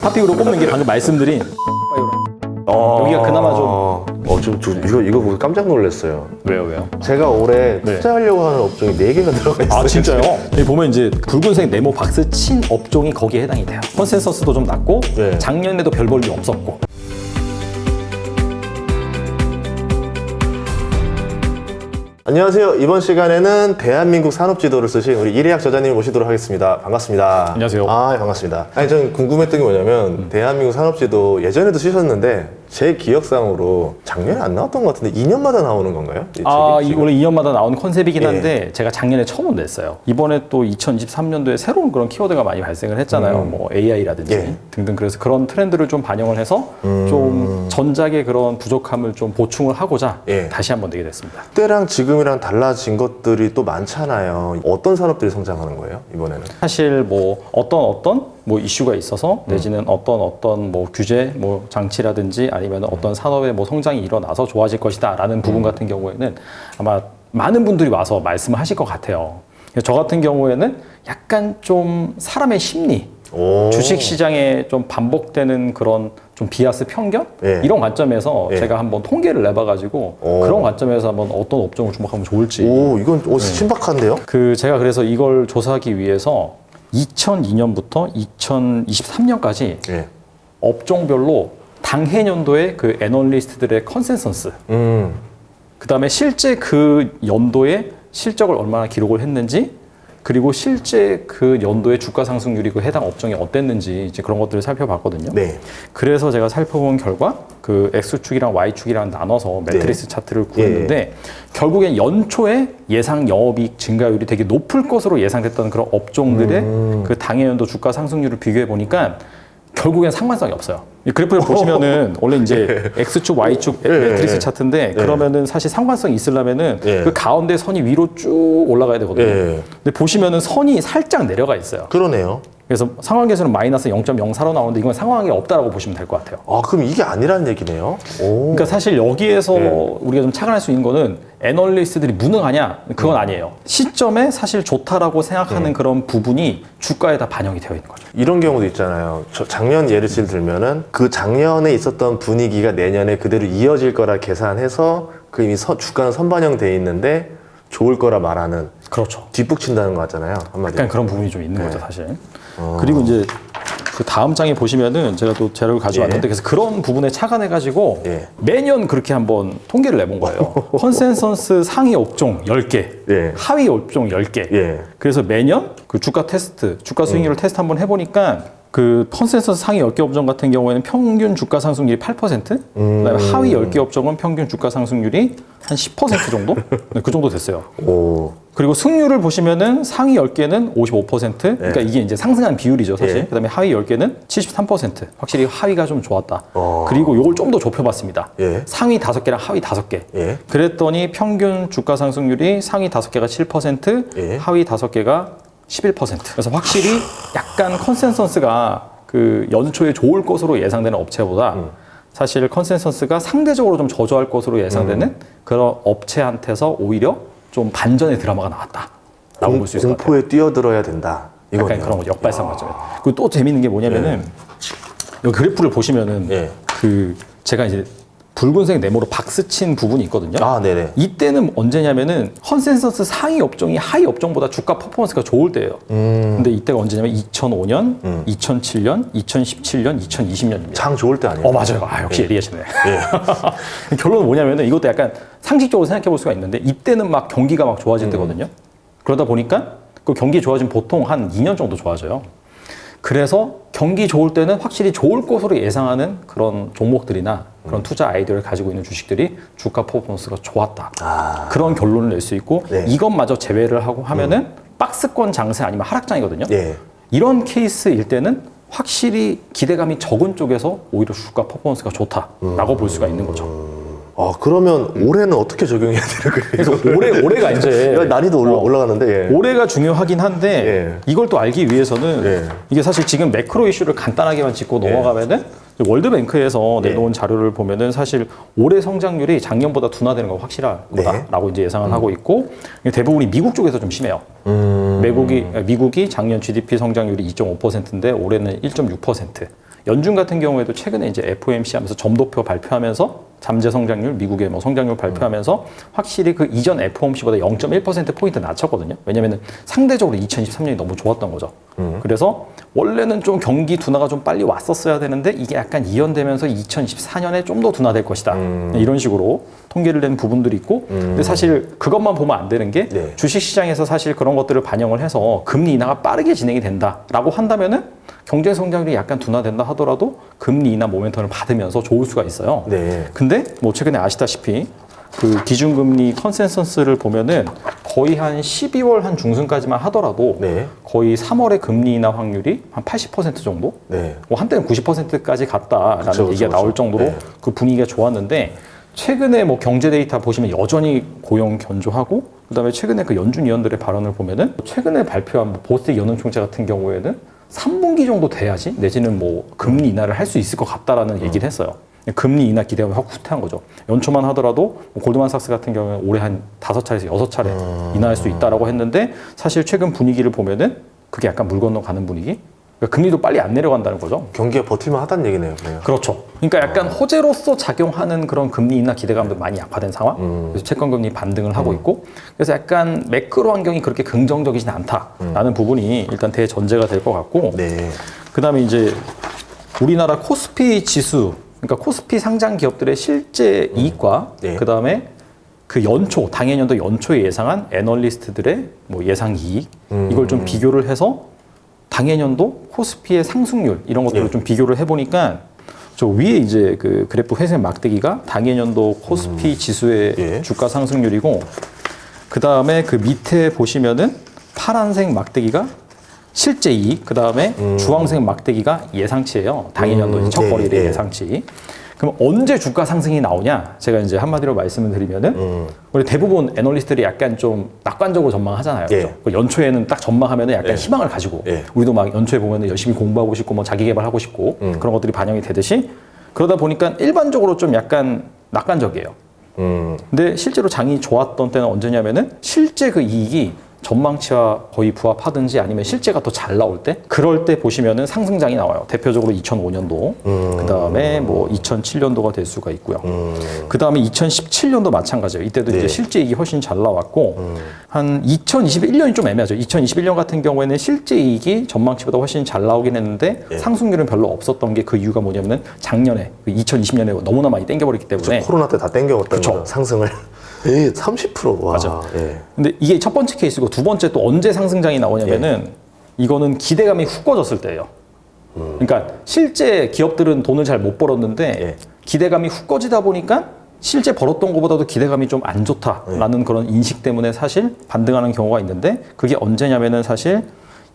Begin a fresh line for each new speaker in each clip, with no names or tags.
탑픽으로 꼽는 게 방금 말씀드린 여기가 그나마
이거 보고 깜짝 놀랐어요.
왜요?
제가 올해
네.
투자하려고 하는 업종이 4개가 들어가 있어요.
아 진짜요? 여기 보면 이제 붉은색 네모 박스 친 업종이 거기에 해당이 돼요. 컨센서스도 좀 낮고
네.
작년에도 별 볼 일 없었고.
안녕하세요. 이번 시간에는 대한민국 산업지도를 쓰신 우리 이래학 저자님 모시도록 하겠습니다. 반갑습니다.
안녕하세요.
반갑습니다. 저는 궁금했던 게 뭐냐면 대한민국 산업지도 예전에도 쓰셨는데 제 기억상으로 작년에 안 나왔던 것 같은데 2년마다 나오는 건가요? 이 책이 지금?
원래 2년마다 나오는 컨셉이긴
예.
한데 제가 작년에 처음 냈어요. 이번에 또 2023년도에 새로운 그런 키워드가 많이 발생을 했잖아요. 뭐 AI라든지
예.
등등. 그래서 그런 트렌드를 좀 반영을 해서 좀 전작의 그런 부족함을 좀 보충을 하고자
예.
다시 한번 내게 됐습니다.
그때랑 지금이랑 달라진 것들이 또 많잖아요. 어떤 산업들이 성장하는 거예요, 이번에는?
사실 뭐 어떤 뭐 이슈가 있어서 내지는 어떤 뭐 규제 뭐 장치라든지 아니면 어떤 산업의 뭐 성장이 일어나서 좋아질 것이다라는 부분 같은 경우에는 아마 많은 분들이 와서 말씀을 하실 것 같아요. 저 같은 경우에는 약간 좀 사람의 심리, 주식 시장에 좀 반복되는 그런 좀 비하스 편견
예.
이런 관점에서
예.
제가 한번 통계를 내봐가지고 그런 관점에서 한번 어떤 업종을 주목하면 좋을지.
이건 신박한데요?
제가 그래서 이걸 조사하기 위해서 2002년부터 2023년까지
예.
업종별로 당해년도의 그 애널리스트들의 컨센서스, 그 다음에 실제 그 연도에 실적을 얼마나 기록을 했는지, 그리고 실제 그 연도의 주가 상승률이 그 해당 업종이 어땠는지 이제 그런 것들을 살펴봤거든요.
네.
그래서 제가 살펴본 결과 그 X축이랑 Y축이랑 나눠서 매트리스 차트를 구했는데 결국엔 연초에 예상 영업이익 증가율이 되게 높을 것으로 예상됐던 그런 업종들의 그 당해연도 주가 상승률을 비교해 보니까 결국엔 상관성이 없어요. 이 그래프를 보시면은 원래 이제 X축, Y축 매트리스 차트인데 그러면은 사실 상관성이 있으려면은 그 가운데 선이 위로 쭉 올라가야 되거든요. 근데 보시면은 선이 살짝 내려가 있어요.
그러네요.
그래서 상환계수는 마이너스 0.04로 나오는데 이건 상황이 없다라고 보시면 될 것 같아요.
그럼 이게 아니라는 얘기네요.
그러니까 사실 여기에서 우리가 좀 착안할 수 있는 거는 애널리스트들이 무능하냐? 그건 아니에요. 시점에 사실 좋다라고 생각하는 그런 부분이 주가에 다 반영이 되어 있는 거죠.
이런 경우도 있잖아요. 작년 예를 들면은 그 작년에 있었던 분위기가 내년에 그대로 이어질 거라 계산해서 그 이미 주가는 선반영돼 있는데 좋을 거라 말하는
그렇죠.
뒷북친다는 거 같잖아요. 한마디로.
약간 그런 부분이 좀 있는 거죠, 사실. 그리고 이제 그 다음 장에 보시면은 제가 또 자료를 가져왔는데 그래서 그런 부분에 착안해가지고 매년 그렇게 한번 통계를 내본 거예요. 컨센서스 상위 업종 10개, 하위 업종 10개. 그래서 매년 그 주가 테스트, 주가 수익률을 테스트 한번 해보니까 그 컨센서스 상위 10개 업종 같은 경우에는 평균 주가 상승률이 8%, 그다음에 하위 10개 업종은 평균 주가 상승률이 한 10% 정도? 네, 그 정도 됐어요. 그리고 승률을 보시면은 상위 10개는 55%, 그러니까 이게 이제 상승한 비율이죠, 사실. 그다음에 하위 10개는 73%. 확실히 하위가 좀 좋았다. 그리고 요걸 좀 더 좁혀봤습니다. 상위 5개랑 하위 5개. 그랬더니 평균 주가 상승률이 상위 5개가 7%, 하위 5개가 11%. 그래서 확실히 약간 컨센서스가 그 연초에 좋을 것으로 예상되는 업체보다 사실 컨센서스가 상대적으로 좀 저조할 것으로 예상되는 그런 업체한테서 오히려 좀 반전의 드라마가 나왔다라고 볼 수 있을 것 같아요.
공포에 뛰어들어야 된다. 이거네요.
약간 그런 거죠. 역발상 관점에. 그리고 또 재밌는 게 뭐냐면은 여기 그래프를 보시면은 그 제가 이제 붉은색 네모로 박스 친 부분이 있거든요.
네네.
이때는 언제냐면은 컨센서스 상위 업종이 하위 업종보다 주가 퍼포먼스가 좋을 때예요. 근데 이때가 언제냐면 2005년, 2007년, 2017년, 2020년입니다.
장 좋을 때 아니에요?
맞아요. 역시 예리하시네. 결론은 뭐냐면은 이것도 약간 상식적으로 생각해 볼 수가 있는데 이때는 막 경기가 막 좋아질 때거든요. 그러다 보니까 그 경기 좋아지면 보통 한 2년 정도 좋아져요. 그래서 경기 좋을 때는 확실히 좋을 것으로 예상하는 그런 종목들이나 그런 투자 아이디어를 가지고 있는 주식들이 주가 퍼포먼스가 좋았다. 그런 결론을 낼 수 있고 이것마저 제외를 하고 하면은 박스권 장세 아니면 하락장이거든요. 이런 케이스일 때는 확실히 기대감이 적은 쪽에서 오히려 주가 퍼포먼스가 좋다라고 볼 수가 있는 거죠.
그러면 올해는 어떻게 적용해야 되는 거예요?
그래서 올해가 이제
난이도 올라가는데
올해가 중요하긴 한데 이걸 또 알기 위해서는 이게 사실 지금 매크로 이슈를 간단하게만 짚고 넘어가면은 월드뱅크에서 내놓은 자료를 보면은 사실 올해 성장률이 작년보다 둔화되는 건 확실할 거다라고 이제 예상을 하고 있고 대부분이 미국 쪽에서 좀 심해요. 미국이 작년 GDP 성장률이 2.5%인데 올해는 1.6%. 연준 같은 경우에도 최근에 이제 FOMC 하면서 점도표 발표하면서 잠재 성장률, 미국의 뭐 성장률 발표하면서 확실히 그 이전 FOMC보다 0.1%포인트 낮췄거든요. 왜냐면은 상대적으로 2023년이 너무 좋았던 거죠. 그래서 원래는 좀 경기 둔화가 좀 빨리 왔었어야 되는데 이게 약간 이연되면서 2024년에 좀 더 둔화될 것이다. 이런 식으로 통계를 낸 부분들이 있고 근데 사실 그것만 보면 안 되는 게
네.
주식시장에서 사실 그런 것들을 반영을 해서 금리 인하가 빠르게 진행이 된다라고 한다면은 경제 성장률이 약간 둔화된다 하더라도 금리 인하 모멘텀을 받으면서 좋을 수가 있어요.
네.
근데 뭐 최근에 아시다시피 그 기준금리 컨센서스를 보면은 거의 한 12월 한 중순까지만 하더라도
네.
거의 3월에 금리 인하 확률이 한 80% 정도?
네.
뭐 한때는 90%까지 갔다라는
그쵸,
얘기가 나올 정도로
네.
그 분위기가 좋았는데 최근에 뭐 경제 데이터 보시면 여전히 고용 견조하고 그다음에 최근에 그 연준 위원들의 발언을 보면은 최근에 발표한 뭐 보스틱 연은총재 같은 경우에는 3분기 정도 돼야지 내지는 뭐 금리 인하를 할 수 있을 것 같다라는 얘기를 했어요. 금리 인하 기대감이 확 후퇴한 거죠. 연초만 하더라도 뭐 골드만삭스 같은 경우는 올해 한 5차례에서 6차례 인하할 수 있다라고 했는데 사실 최근 분위기를 보면은 그게 약간 물 건너 가는 분위기? 그러니까 금리도 빨리 안 내려간다는 거죠.
경기가 버틸만 하다는 얘기네요. 그냥.
그렇죠. 그러니까 약간 호재로서 작용하는 그런 금리 인하 기대감도 많이 약화된 상황. 그래서 채권금리 반등을 하고 있고 그래서 약간 매크로 환경이 그렇게 긍정적이진 않다라는 부분이 일단 대전제가 될 것 같고
네.
그다음에 이제 우리나라 코스피 지수 그러니까 코스피 상장 기업들의 실제 이익과
네.
그다음에 그 연초 당해년도 연초에 예상한 애널리스트들의 뭐 예상 이익 이걸 좀 비교를 해서 당해년도 코스피의 상승률 이런 것들을
예.
좀 비교를 해보니까 저 위에 이제 그 그래프 회색 막대기가 당해년도 코스피 지수의
예.
주가 상승률이고 그 다음에 그 밑에 보시면은 파란색 막대기가 실제 이익, 그 다음에 주황색 막대기가 예상치예요. 당해년도 이제 첫
네,
거래일의
네.
예상치. 그럼 언제 주가 상승이 나오냐? 제가 이제 한마디로 말씀을 드리면은 우리 대부분 애널리스트들이 약간 좀 낙관적으로 전망하잖아요.
예.
그렇죠? 그 연초에는 딱 전망하면은 약간
예.
희망을 가지고
예.
우리도 막 연초에 보면은 열심히 공부하고 싶고 뭐 자기 개발하고 싶고 그런 것들이 반영이 되듯이 그러다 보니까 일반적으로 좀 약간 낙관적이에요. 근데 실제로 장이 좋았던 때는 언제냐면은 실제 그 이익이 전망치와 거의 부합하든지 아니면 실제가 더 잘 나올 때 그럴 때 보시면은 상승장이 나와요. 대표적으로 2005년도 그다음에 뭐 2007년도가 될 수가 있고요. 그다음에 2017년도 마찬가지예요. 이때도
네.
이제 실제 이익이 훨씬 잘 나왔고 한 2021년이 좀 애매하죠. 2021년 같은 경우에는 실제 이익이 전망치보다 훨씬 잘 나오긴 했는데
네.
상승률은 별로 없었던 게 그 이유가 뭐냐면은 작년에 그 2020년에 너무나 많이 땡겨버렸기 때문에
코로나 때 다 땡겨갔다는
그쵸.
거죠. 상승을. 예, 30%. 와.
맞아.
예.
근데 이게 첫 번째 케이스고 두 번째 또 언제 상승장이 나오냐면은 이거는 기대감이 훅 꺼졌을 때예요. 그러니까 실제 기업들은 돈을 잘 못 벌었는데
예.
기대감이 훅 꺼지다 보니까 실제 벌었던 것보다도 기대감이 좀 안 좋다라는 그런 인식 때문에 사실 반등하는 경우가 있는데 그게 언제냐면은 사실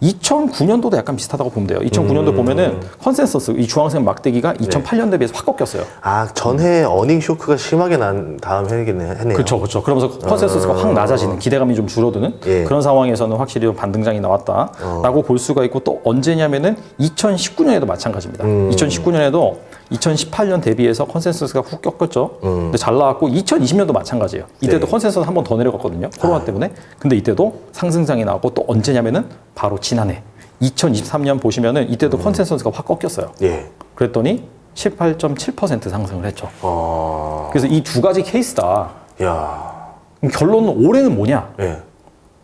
2009년도도 약간 비슷하다고 보면 돼요. 2009년도 보면은 컨센서스 이 주황색 막대기가 2008년 대비해서 확 꺾였어요.
아, 전해 어닝 쇼크가 심하게 난 다음 해네요.
그렇죠, 그렇죠. 그러면서 컨센서스가 확 낮아지는 기대감이 좀 줄어드는
예.
그런 상황에서는 확실히 좀 반등장이 나왔다라고 볼 수가 있고 또 언제냐면은 2019년에도 마찬가지입니다. 2019년에도 2018년 대비해서 컨센서스가 훅 꺾였죠. 근데 잘 나왔고 2020년도 마찬가지예요. 이때도
네.
컨센서스 한 번 더 내려갔거든요. 코로나 때문에. 근데 이때도 상승장이 나왔고 또 언제냐면은 바로 지난해 2023년 보시면은 이때도 컨센서스가 확 꺾였어요.
예.
그랬더니 18.7% 상승을 했죠.
아.
그래서 이 두 가지 케이스다.
야.
그럼 결론은 올해는 뭐냐?
예.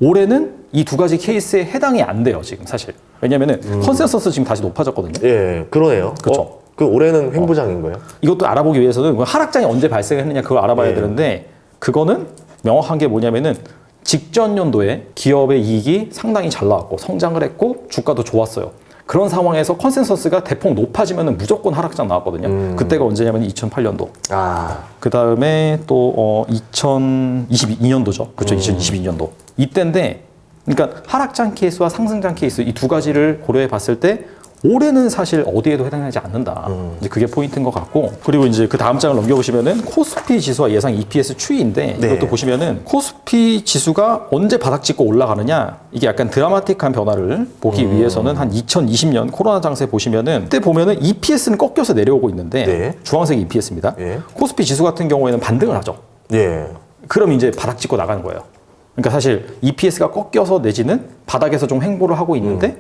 올해는 이 두 가지 케이스에 해당이 안 돼요, 지금 사실. 왜냐면은 컨센서스 지금 다시 높아졌거든요.
예, 그러네요.
그쵸.
그 올해는 횡보장인 거예요?
이것도 알아보기 위해서는 그 하락장이 언제 발생했느냐 그걸 알아봐야
예.
되는데 그거는 명확한 게 뭐냐면은 직전 연도에 기업의 이익이 상당히 잘 나왔고 성장을 했고 주가도 좋았어요. 그런 상황에서 컨센서스가 대폭 높아지면 무조건 하락장 나왔거든요. 그때가 언제냐면 2008년도.
아.
그 다음에 또 2022년도죠. 그렇죠. 2022년도. 이때인데, 그러니까 하락장 케이스와 상승장 케이스 이 두 가지를 고려해 봤을 때 올해는 사실 어디에도 해당하지 않는다. 이제 그게 포인트인 것 같고 그리고 이제 그 다음 장을 넘겨보시면은 코스피 지수와 예상 EPS 추이인데
네.
이것도 보시면은 코스피 지수가 언제 바닥 찍고 올라가느냐 이게 약간 드라마틱한 변화를 보기 위해서는 한 2020년 코로나 장세 보시면은 그때 보면은 EPS는 꺾여서 내려오고 있는데
네.
주황색 EPS입니다.
예.
코스피 지수 같은 경우에는 반등을 하죠.
예.
그럼 이제 바닥 찍고 나가는 거예요. 그러니까 사실 EPS가 꺾여서 내지는 바닥에서 좀 횡보를 하고 있는데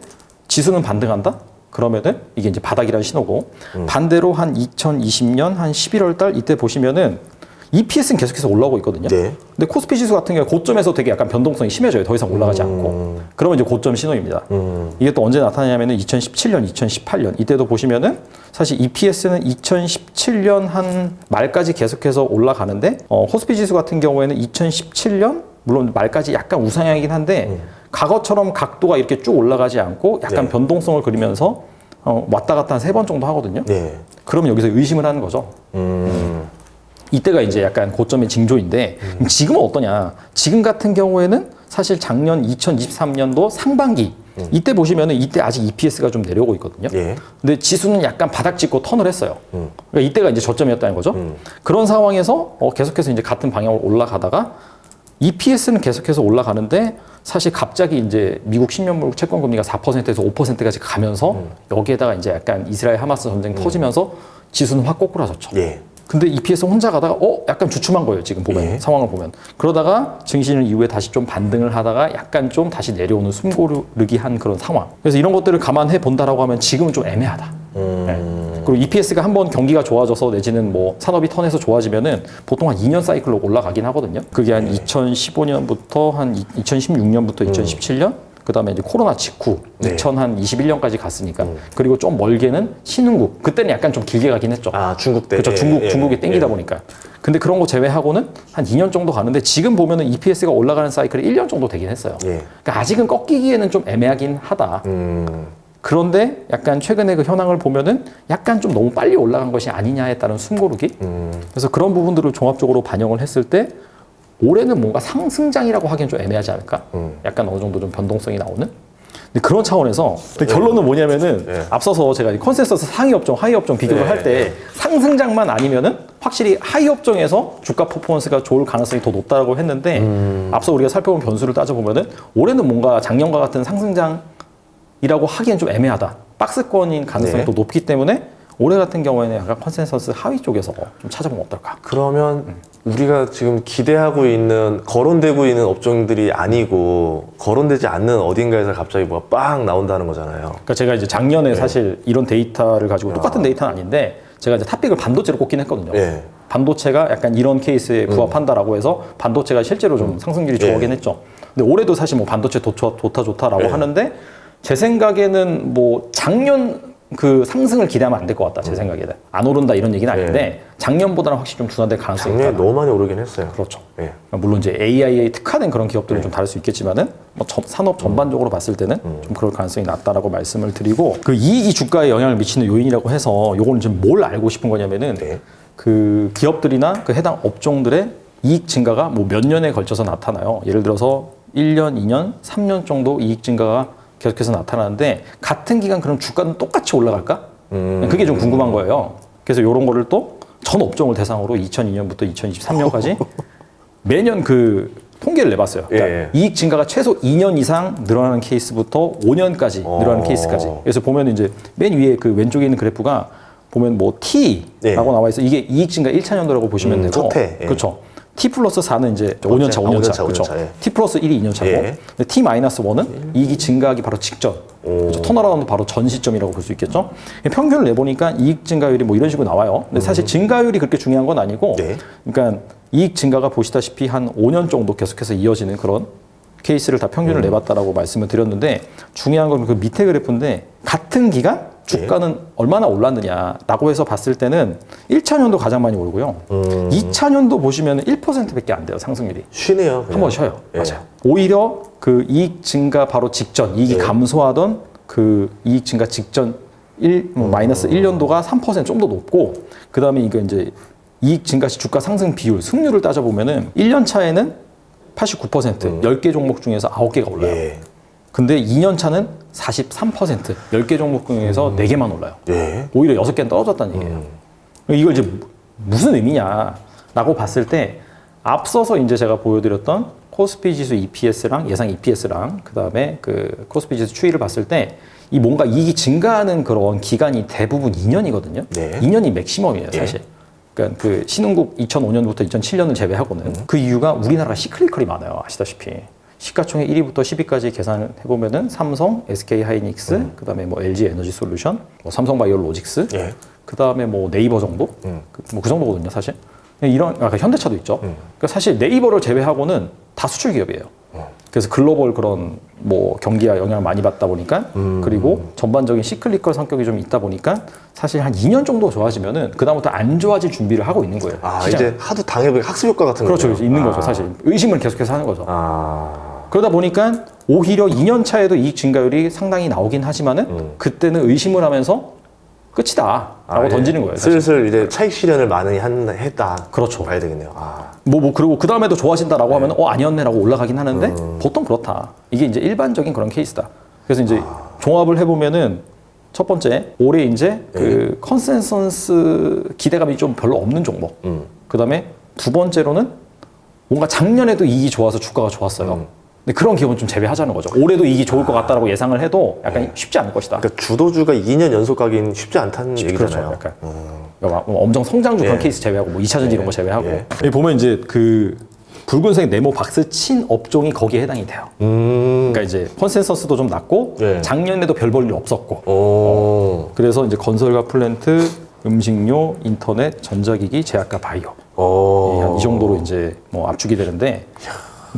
지수는 반등한다? 그러면은 이게 이제 바닥이라는 신호고 반대로 한 2020년 한 11월 달 이때 보시면은 EPS는 계속해서 올라오고 있거든요.
네.
근데 코스피 지수 같은 경우 고점에서 되게 약간 변동성이 심해져요. 더 이상 올라가지 않고. 그러면 이제 고점 신호입니다. 이게 또 언제 나타나냐면은 2017년, 2018년 이때도 보시면은 사실 EPS는 2017년 한 말까지 계속해서 올라가는데 코스피 지수 같은 경우에는 2017년 물론 말까지 약간 우상향이긴 한데 과거처럼 각도가 이렇게 쭉 올라가지 않고 약간
네.
변동성을 그리면서 왔다 갔다 한 3번 정도 하거든요.
네.
그러면 여기서 의심을 하는 거죠. 이때가 이제 약간 고점의 징조인데 지금은 어떠냐? 지금 같은 경우에는 사실 작년 2023년도 상반기 이때 보시면은 이때 아직 EPS가 좀 내려오고 있거든요.
예.
근데 지수는 약간 바닥 찍고 턴을 했어요. 그러니까 이때가 이제 저점이었다는 거죠. 그런 상황에서 계속해서 이제 같은 방향으로 올라가다가 EPS는 계속해서 올라가는데 사실 갑자기 이제 미국 10년물 채권 금리가 4%에서 5%까지 가면서 여기에다가 이제 약간 이스라엘 하마스 전쟁 터지면서 지수는 확 꼬꾸라졌죠.
예.
근데 EPS 혼자 가다가 약간 주춤한 거예요. 지금 보면
예.
상황을 보면 그러다가 증시는 이후에 다시 좀 반등을 하다가 약간 좀 다시 내려오는 숨고르기 한 그런 상황. 그래서 이런 것들을 감안해 본다라고 하면 지금은 좀 애매하다. 네. 그리고 EPS가 한번 경기가 좋아져서 내지는 뭐 산업이 턴해서 좋아지면은 보통 한 2년 사이클로 올라가긴 하거든요. 그게 한 2015년부터 한 2016년부터 2017년 그다음에 이제 코로나 직후
네.
2021년까지 갔으니까 그리고 좀 멀게는 신흥국 그때는 약간 좀 길게 가긴 했죠.
아, 중국 때.
그렇죠. 중국이 땡기다 보니까. 근데 그런 거 제외하고는 한 2년 정도 가는데 지금 보면은 EPS가 올라가는 사이클이 1년 정도 되긴 했어요.
예.
그러니까 아직은 꺾이기에는 좀 애매하긴 하다. 그런데 약간 최근에 그 현황을 보면은 약간 좀 너무 빨리 올라간 것이 아니냐에 따른 숨고르기. 그래서 그런 부분들을 종합적으로 반영을 했을 때 올해는 뭔가 상승장이라고 하기엔 좀 애매하지 않을까? 약간 어느 정도 좀 변동성이 나오는? 근데 그런 차원에서 결론은 뭐냐면은
네.
앞서서 제가 컨센서스 상위 업종, 하위 업종 비교를
네.
할 때 상승장만 아니면은 확실히 하위 업종에서 주가 퍼포먼스가 좋을 가능성이 더 높다고 했는데 앞서 우리가 살펴본 변수를 따져보면은 올해는 뭔가 작년과 같은 상승장이라고 하기엔 좀 애매하다. 박스권인 가능성이
네.
더 높기 때문에 올해 같은 경우에는 약간 컨센서스 하위 쪽에서 좀 찾아보면 어떨까?
그러면 우리가 지금 기대하고 있는 거론되고 있는 업종들이 아니고 거론되지 않는 어딘가에서 갑자기 뭐가 빵 나온다는 거잖아요.
그러니까 제가 이제 작년에 사실 이런 데이터를 가지고 똑같은 데이터는 아닌데 제가 이제 탑픽을 반도체로 꼽긴 했거든요.
예.
반도체가 약간 이런 케이스에 부합한다라고 해서 반도체가 실제로 좀 상승률이 좋아하긴 했죠. 근데 올해도 사실 뭐 반도체 좋다라고 하는데 제 생각에는 뭐 작년 그 상승을 기대하면 안 될 것 같다. 제 생각에는 안 오른다 이런 얘기는 아닌데 작년보다는 확실히 좀 둔화될 가능성이
작년에
있다.
너무 많이 오르긴 했어요.
그렇죠.
예.
물론 이제 AI에 특화된 그런 기업들은 좀 다를 수 있겠지만은 뭐 산업 전반적으로 봤을 때는 좀 그럴 가능성이 낮다라고 말씀을 드리고 그 이익이 주가에 영향을 미치는 요인이라고 해서 요거는 지금 뭘 알고 싶은 거냐면은
네.
그 기업들이나 그 해당 업종들의 이익 증가가 뭐 몇 년에 걸쳐서 나타나요. 예를 들어서 1년, 2년, 3년 정도 이익 증가가 계속해서 나타나는데 같은 기간 그럼 주가는 똑같이 올라갈까? 그게 좀 궁금한 거예요. 그래서 이런 거를 또 전 업종을 대상으로 2002년부터 2023년까지 매년 그 통계를 내봤어요. 그러니까
예.
이익 증가가 최소 2년 이상 늘어나는 케이스부터 5년까지 늘어나는 케이스까지. 그래서 보면 이제 맨 위에 그 왼쪽에 있는 그래프가 보면 뭐 T라고
예.
나와 있어. 이게 이익 증가 1차 년도라고 보시면 되고.
첫 해. 예.
그렇죠. T 플러스 4는 이제 5년 차, 5년 차.
5년
그렇죠.
차, 예.
T 플러스 1이 2년 차고.
예.
근데 T 마이너스 1은 이익이 증가하기 바로 직전. 그렇죠. 턴어라운드 바로 전 시점이라고 볼 수 있겠죠. 평균을 내보니까 이익 증가율이 뭐 이런 식으로 나와요. 근데 사실 증가율이 그렇게 중요한 건 아니고,
네.
그러니까 이익 증가가 보시다시피 한 5년 정도 계속해서 이어지는 그런 케이스를 다 평균을 내봤다라고 말씀을 드렸는데 중요한 건 그 밑에 그래프인데 같은 기간 주가는 얼마나 올랐느냐라고 해서 봤을 때는 1차 년도 가장 많이 오르고요. 2차 년도 보시면 1%밖에 안 돼요, 상승률이.
쉬네요.
한 번 쉬어요.
예.
맞아요. 오히려 그 이익 증가 바로 직전, 이익이 감소하던 그 이익 증가 직전 마이너스 1년도가 3% 좀 더 높고, 그 다음에 이거 이제 이익 증가 시 주가 상승 비율, 승률을 따져보면은 1년 차에는 89%, 10개 종목 중에서 9개가 올라요.
예.
근데 2년 차는 43%, 10개 종목 중에서 4개만 올라요.
예.
오히려 6개는 떨어졌다는 얘기예요. 이걸 이제 무슨 의미냐라고 봤을 때 앞서서 이제 제가 보여드렸던 코스피 지수 EPS랑 예상 EPS랑 그다음에 그 코스피 지수 추이를 봤을 때 이 뭔가 이익이 증가하는 그런 기간이 대부분 2년이거든요.
네.
2년이 맥시멈이에요, 사실. 그러니까 그 신흥국 2005년부터 2007년을 제외하고는 그 이유가 우리나라가 시클리컬이 많아요, 아시다시피. 시가총액 1위부터 10위까지 계산을 해보면은 삼성, SK 하이닉스, 그다음에 뭐 LG 에너지 솔루션, 뭐 삼성 바이오로직스,
예.
그다음에 뭐 네이버 정도, 뭐 그 정도거든요, 사실. 이런 현대차도 있죠. 그러니까 사실 네이버를 제외하고는 다 수출 기업이에요. 그래서 글로벌 그런 뭐 경기와 영향을 많이 받다 보니까 그리고 전반적인 시클리컬 성격이 좀 있다 보니까 사실 한 2년 정도 좋아지면은 그다음부터 안 좋아질 준비를 하고 있는 거예요.
아,
시장.
이제 하도 당해보니 학습 효과 같은
그렇죠,
거죠.
있는 거죠, 사실. 의심을 계속해서 하는 거죠. 그러다 보니까 오히려 2년 차에도 이익 증가율이 상당히 나오긴 하지만은 그때는 의심을 하면서 끝이다라고 던지는 거예요. 사실.
슬슬 이제 차익 실현을 많이 했다.
그렇죠.
봐야 되겠네요.
그리고 그 다음에도 좋아진다라고 하면 아니었네라고 올라가긴 하는데 보통 그렇다. 이게 이제 일반적인 그런 케이스다. 그래서 이제 종합을 해보면은 첫 번째 올해 이제 그 컨센서스 기대감이 좀 별로 없는 종목. 그 다음에 두 번째로는 뭔가 작년에도 이익이 좋아서 주가가 좋았어요. 근데 그런 기업은 좀 제외하자는 거죠. 올해도 이익이 좋을 것 같다라고 예상을 해도 약간 쉽지 않을 것이다.
그러니까 주도주가 2년 연속 가기는 쉽지 않다는 얘기잖아요.
그렇죠. 약간. 그러니까 엄청 성장주 그런 케이스 제외하고 뭐 2차전지 이런 거 제외하고 여기 보면 이제 그 붉은색 네모 박스 친 업종이 거기에 해당이 돼요. 그러니까 이제 컨센서스도 좀 낮고 작년에도 별 볼 일 없었고 그래서 이제 건설과 플랜트, 음식료, 인터넷, 전자기기, 제약과 바이오 이 정도로 이제 뭐 압축이 되는데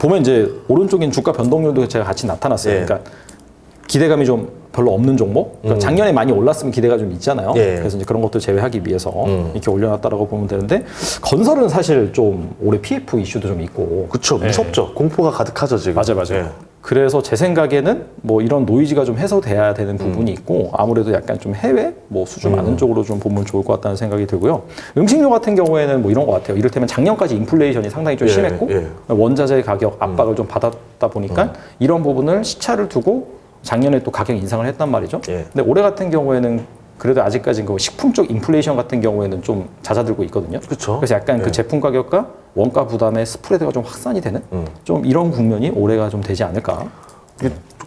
보면 이제 오른쪽인 주가 변동률도 제가 같이 나타났어요. 그러니까 기대감이 좀 별로 없는 종목. 그러니까 작년에 많이 올랐으면 기대가 좀 있잖아요. 그래서 이제 그런 것들 제외하기 위해서 이렇게 올려놨다라고 보면 되는데 건설은 사실 좀 올해 PF 이슈도 좀 있고.
그렇죠. 무섭죠. 공포가 가득하죠 지금.
맞아요. 그래서 제 생각에는 뭐 이런 노이즈가 좀 해소돼야 되는 부분이 있고 아무래도 약간 좀 해외 뭐 수준 많은 쪽으로 좀 보면 좋을 것 같다는 생각이 들고요. 음식료 같은 경우에는 뭐 이런 것 같아요. 이를테면 작년까지 인플레이션이 상당히 좀 심했고 원자재 가격 압박을 좀 받았다 보니까 이런 부분을 시차를 두고 작년에 또 가격 인상을 했단 말이죠. 근데 올해 같은 경우에는 그래도 아직까지 그 식품 쪽 인플레이션 같은 경우에는 좀 잦아들고 있거든요.
그쵸.
그래서 약간 그 제품 가격과 원가 부담의 스프레드가 좀 확산이 되는 좀 이런 국면이 올해가 좀 되지 않을까.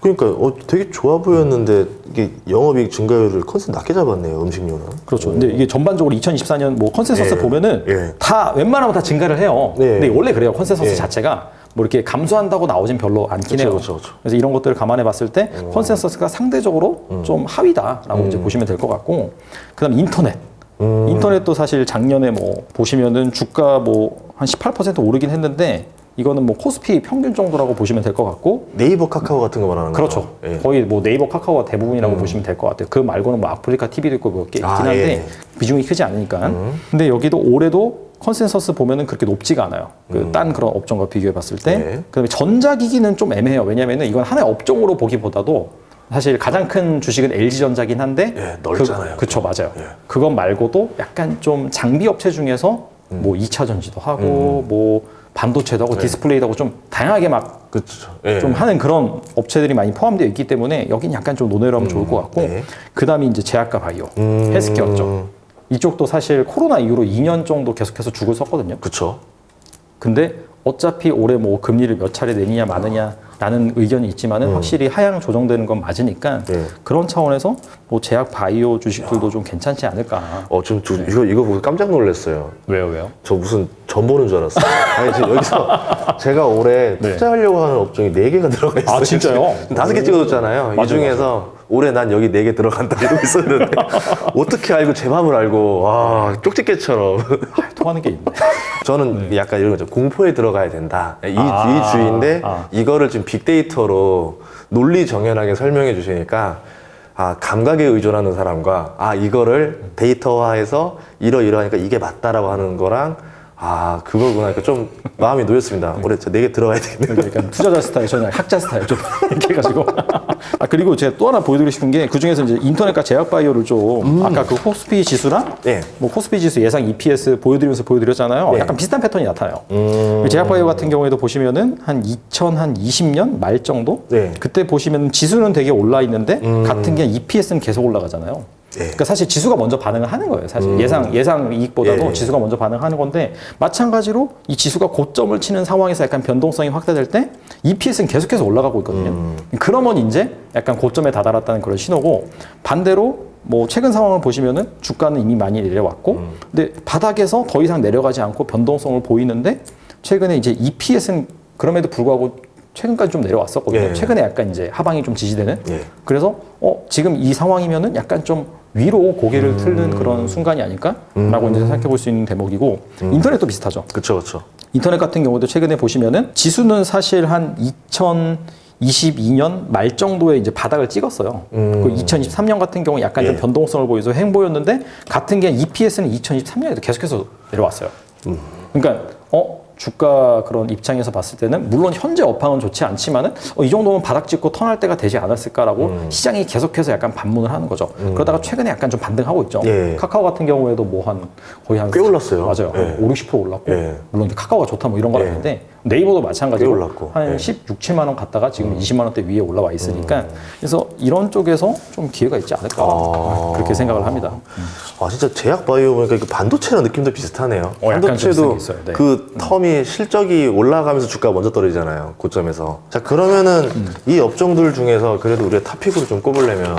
그러니까 되게 좋아 보였는데 이게 영업이익 증가율을 컨센 낮게 잡았네요. 음식료는.
그렇죠. 근데 이게 전반적으로 2024년 뭐 컨센서스 보면은 다 웬만하면 다 증가를 해요. 근데 원래 그래요. 컨센서스 자체가 뭐 이렇게 감소한다고 나오진 별로 않긴 해요.
그렇죠.
그래서 이런 것들을 감안해 봤을 때 컨센서스가 상대적으로 좀 하위다라고 이제 보시면 될 것 같고, 그다음 인터넷. 인터넷도 사실 작년에 뭐 보시면은 주가 뭐 한 18% 오르긴 했는데 이거는 뭐 코스피 평균 정도라고 보시면 될 것 같고,
네이버 카카오 같은 거 말하는 거죠?
그렇죠. 거의 뭐 네이버 카카오가 대부분이라고 보시면 될 것 같아요. 그 말고는 뭐 아프리카 TV도 있고 몇 개 있긴 한데 비중이 크지 않으니까. 근데 여기도 올해도 컨센서스 보면은 그렇게 높지가 않아요. 그 딴 그런 업종과 비교해 봤을 때. 그다음에 전자기기는 좀 애매해요. 왜냐면은 이건 하나의 업종으로 보기보다도 사실 가장 큰 주식은 LG전자긴 한데
넓잖아요.
그쵸, 맞아요. 그건 말고도 약간 좀 장비 업체 중에서 뭐 2차 전지도 하고 뭐 반도체도 하고 디스플레이도 하고 좀 다양하게 막 좀 하는 그런 업체들이 많이 포함되어 있기 때문에 여긴 약간 좀 논의를 하면 좋을 것 같고, 그다음에 이제 제약과 바이오, 헬스케어 쪽. 이쪽도 사실 코로나 이후로 2년 정도 계속해서 죽을 썼거든요.
그렇죠.
근데 어차피 올해 뭐 금리를 몇 차례 내느냐 마느냐라는 의견이 있지만은 확실히 하향 조정되는 건 맞으니까 그런 차원에서 뭐 제약 바이오 주식들도 좀 괜찮지 않을까.
지금 이거 보고 깜짝 놀랐어요.
왜요?
저 무슨 전 보는 줄 알았어요. 아니 지금 여기서 제가 올해 투자하려고 하는 업종이 4개가 들어가 있어요.
아, 진짜요?
5개 찍어뒀잖아요. 이 중에서 올해 난 여기 4개 들어간다 이러고 있었는데 어떻게 알고 제 마음을 알고 와 쪽집게처럼
통하는 게 있네.
저는 약간 이런 거죠. 공포에 들어가야 된다. 이 주의인데 이거를 지금 빅데이터로 논리 정연하게 설명해 주시니까 감각에 의존하는 사람과 이거를 데이터화해서 이러이러하니까 이게 맞다라고 하는 거랑 그거구나. 그러니까 좀 마음이 놓였습니다. 올해 저 4개 들어가야 되겠네요.
약간 투자자 스타일, 저는 학자 스타일 좀 이렇게 해가지고. 그리고 제가 또 하나 보여드리고 싶은 게 그 중에서 이제 인터넷과 제약바이오를 좀 아까 그 코스피 지수랑 뭐 코스피 지수 예상 EPS 보여드렸잖아요. 약간 비슷한 패턴이 나타나요. 제약바이오 같은 경우에도 보시면은 한 2020년 말 정도? 그때 보시면 지수는 되게 올라 있는데 같은 게 EPS는 계속 올라가잖아요. 그러니까 사실 지수가 먼저 반응을 하는 거예요. 사실 예상 이익보다도 지수가 먼저 반응하는 건데, 마찬가지로 이 지수가 고점을 치는 상황에서 약간 변동성이 확대될 때 EPS는 계속해서 올라가고 있거든요. 그러면 이제 약간 고점에 다다랐다는 그런 신호고, 반대로 뭐 최근 상황을 보시면은 주가는 이미 많이 내려왔고, 근데 바닥에서 더 이상 내려가지 않고 변동성을 보이는데 최근에 이제 EPS는 그럼에도 불구하고 최근까지 좀 내려왔었거든요.
예.
최근에 약간 이제 하방이 좀 지지되는.
예.
그래서 지금 이 상황이면은 약간 좀 위로 고개를 틀는 그런 순간이 아닐까라고 이제 생각해 볼 수 있는 대목이고 인터넷도 비슷하죠.
그렇죠, 그렇죠.
인터넷 같은 경우도 최근에 보시면은 지수는 사실 한 2022년 말 정도에 이제 바닥을 찍었어요. 그 2023년 같은 경우 약간 좀 변동성을 보여서 횡보였는데 같은 게 EPS는 2023년에도 계속해서 내려왔어요. 그러니까 주가 그런 입장에서 봤을 때는 물론 현재 업황은 좋지 않지만은 이 정도면 바닥 찍고 턴할 때가 되지 않았을까라고 시장이 계속해서 약간 반문을 하는 거죠. 그러다가 최근에 약간 좀 반등하고 있죠.
예.
카카오 같은 경우에도 뭐 거의 한
꽤 올랐어요.
맞아요.
예.
한 5, 60% 올랐고
예.
물론 이제 카카오가 좋다 뭐 이런 건
예.
아닌데 네이버도 마찬가지로
꽤 올랐고.
한
예.
16, 7만 원 갔다가 지금 20만 원대 위에 올라와 있으니까 그래서 이런 쪽에서 좀 기회가 있지 않을까 그렇게 생각을 합니다.
아 진짜 제약 바이오 보니까 그 반도체랑 느낌도 비슷하네요.
약간 좀
반도체도
비슷한 게 있어요. 네.
그 텀이 실적이 올라가면서 주가가 먼저 떨어지잖아요. 고점에서. 자 그러면은 이 업종들 중에서 그래도 우리가 탑픽으로 좀 꼽으려면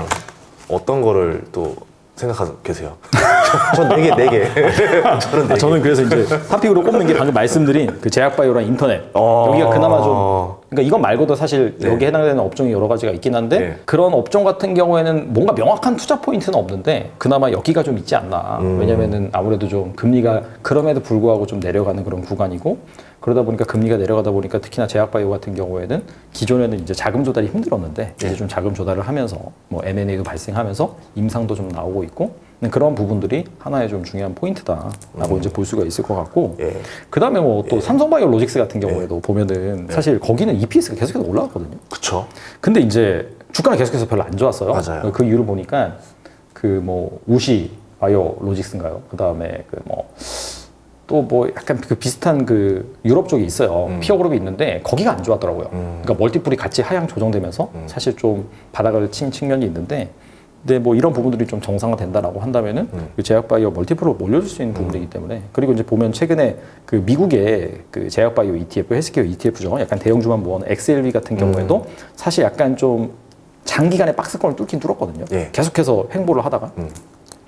어떤 거를 또 생각하고 계세요? 전 4개. 저는 4개.
저는 그래서 이제 탑픽으로 꼽는 게 방금 말씀드린 그 제약바이오랑 인터넷 여기가 그나마 좀 그러니까 이건 말고도 사실 여기에 해당되는 업종이 여러 가지가 있긴 한데
네.
그런 업종 같은 경우에는 뭔가 명확한 투자 포인트는 없는데 그나마 여기가 좀 있지 않나. 왜냐면은 아무래도 좀 금리가 그럼에도 불구하고 좀 내려가는 그런 구간이고 그러다 보니까 금리가 내려가다 보니까 특히나 제약바이오 같은 경우에는 기존에는 이제 자금 조달이 힘들었는데 이제 좀 자금 조달을 하면서 뭐 M&A도 발생하면서 임상도 좀 나오고 있고 그런 부분들이 하나의 좀 중요한 포인트다라고 이제 볼 수가 있을 것 같고
예.
그다음에 뭐 또 삼성바이오로직스 같은 경우에도 보면은 사실 거기는 EPS가 계속해서 올라갔거든요.
그쵸.
근데 이제 주가는 계속해서 별로 안 좋았어요.
맞아요.
그 이유를 보니까 그 뭐 우시 바이오로직스인가요? 그다음에 그 뭐 또 뭐 약간 그 비슷한 그 유럽 쪽에 있어요. 피어 그룹이 있는데 거기가 안 좋았더라고요. 그러니까 멀티플이 같이 하향 조정되면서 사실 좀 바닥을 친 측면이 있는데 근데 뭐 이런 부분들이 좀 정상화된다라고 한다면은 그 제약바이오 멀티플로 올려줄 수 있는 부분이기 때문에 그리고 이제 보면 최근에 그 미국의 그 제약바이오 ETF, 헬스케어 ETF죠. 약간 대형 주만 모은 XLV 같은 경우에도 사실 약간 좀 장기간의 박스권을 뚫긴 뚫었거든요.
예.
계속해서 횡보를 하다가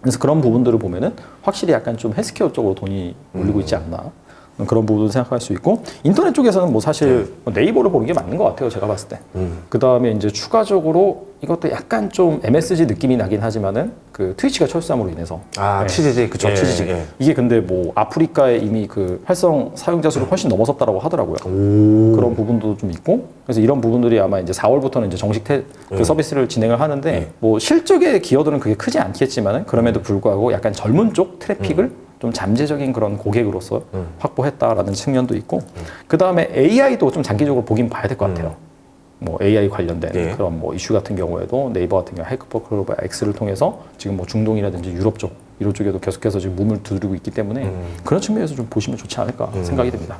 그래서 그런 부분들을 보면은 확실히 약간 좀 헬스케어 쪽으로 돈이 몰리고 있지 않나 그런 부분을 생각할 수 있고 인터넷 쪽에서는 뭐 사실 네이버를 보는 게 맞는 것 같아요. 제가 봤을 때. 그 다음에 이제 추가적으로 이것도 약간 좀 MSG 느낌이 나긴 하지만은 그 트위치가 철수함으로 인해서
치즈직.
그쵸, 치즈직. 이게 근데 뭐 아프리카에 이미 그 활성 사용자 수를 훨씬 넘어섰다라고 하더라고요. 그런 부분도 좀 있고 그래서 이런 부분들이 아마 이제 4월부터는 이제 정식 그 서비스를 진행을 하는데 뭐 실적의 기여도는 그게 크지 않겠지만은 그럼에도 불구하고 약간 젊은 쪽 트래픽을 좀 잠재적인 그런 고객으로서 확보했다라는 측면도 있고 그 다음에 AI도 좀 장기적으로 보긴 봐야 될 것 같아요. 뭐 AI 관련된 그런 뭐 이슈 같은 경우에도 네이버 같은 경우 하이퍼글로벌 X를 통해서 지금 뭐 중동이라든지 유럽 쪽 이런 쪽에도 계속해서 지금 문을 두드리고 있기 때문에 그런 측면에서 좀 보시면 좋지 않을까 생각이 듭니다.